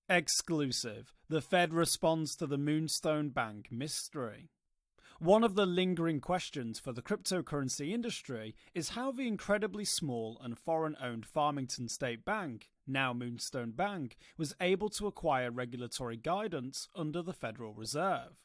Exclusive. The Fed responds to the Moonstone Bank mystery. One of the lingering questions for the cryptocurrency industry is how the incredibly small and foreign-owned Farmington State Bank, now Moonstone Bank, was able to acquire regulatory guidance under the Federal Reserve.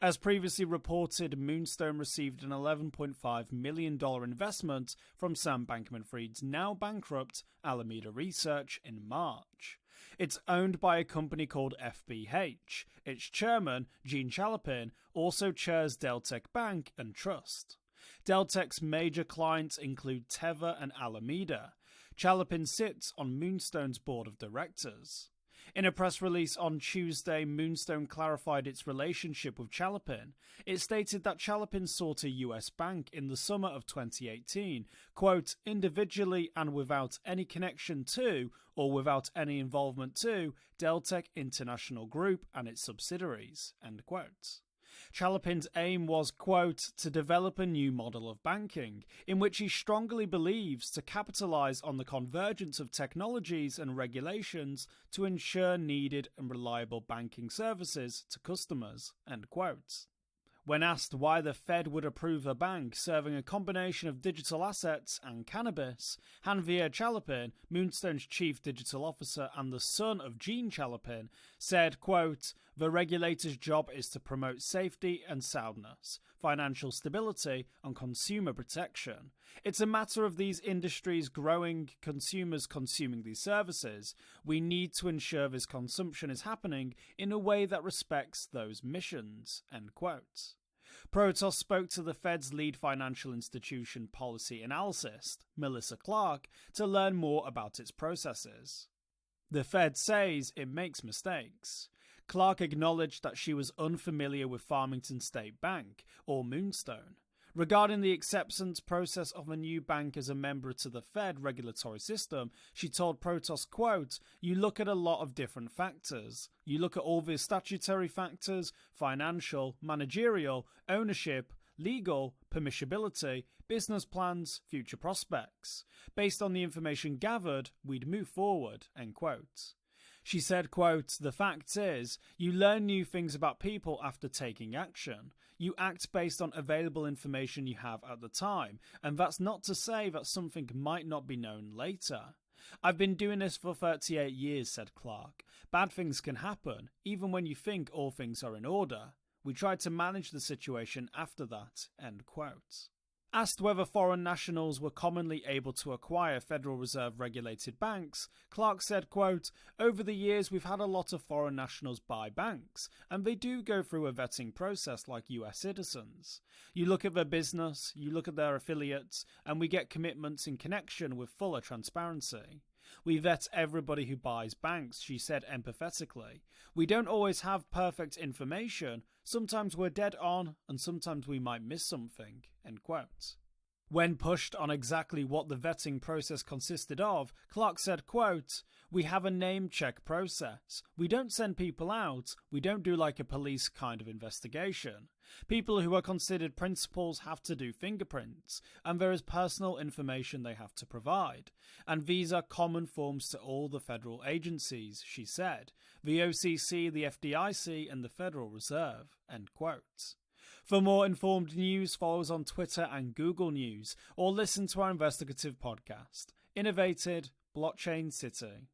As previously reported, Moonstone received an $11.5 million investment from Sam Bankman-Fried's now-bankrupt Alameda Research in March. It's owned by a company called FBH. Its chairman, Chalopin, also chairs Deltec Bank and Trust. Deltec's major clients include Tether and Alameda. Chalopin sits on Moonstone's board of directors. In a press release on Tuesday, Moonstone clarified its relationship with Chalopin. It stated that Chalopin sought a US bank in the summer of 2018, quote, individually and without any connection to, or without any involvement to, Deltec International Group and its subsidiaries, end quote. Chalopin's aim was, quote, to develop a new model of banking, in which he strongly believes to capitalize on the convergence of technologies and regulations to ensure needed and reliable banking services to customers, end quote. When asked why the Fed would approve a bank serving a combination of digital assets and cannabis, Javier Chalopin, Moonstone's chief digital officer and the son of Gene Chalopin, said, quote, the regulator's job is to promote safety and soundness, financial stability and consumer protection. It's a matter of these industries growing, consumers consuming these services. We need to ensure this consumption is happening in a way that respects those missions, end quote. Protos spoke to the Fed's lead financial institution policy analyst, Melissa Clark, to learn more about its processes. The Fed says it makes mistakes. Clark acknowledged that she was unfamiliar with Farmington State Bank, or Moonstone. Regarding the acceptance process of a new bank as a member to the Fed regulatory system, she told Protos, quote, you look at a lot of different factors. You look at all the statutory factors, financial, managerial, ownership, legal, permissibility, business plans, future prospects. Based on the information gathered, we'd move forward, end quote. She said, quote, the fact is, you learn new things about people after taking action. You act based on available information you have at the time, and that's not to say that something might not be known later. I've been doing this for 38 years, said Clark. Bad things can happen, even when you think all things are in order. We tried to manage the situation after that, end quote. Asked whether foreign nationals were commonly able to acquire Federal Reserve regulated banks, Clark said, quote, over the years we've had a lot of foreign nationals buy banks, and they do go through a vetting process like US citizens. You look at their business, you look at their affiliates, and we get commitments in connection with fuller transparency. We vet everybody who buys banks, she said empathetically. We don't always have perfect information. Sometimes we're dead on, and sometimes we might miss something, end quote. When pushed on exactly what the vetting process consisted of, Clark said, quote, we have a name check process. We don't send people out. We don't do like a police kind of investigation. People who are considered principals have to do fingerprints, and there is personal information they have to provide. And these are common forms to all the federal agencies, she said. The OCC, the FDIC, and the Federal Reserve, end quote. For more informed news, follow us on Twitter and Google News, or listen to our investigative podcast, Innovated Blockchain City.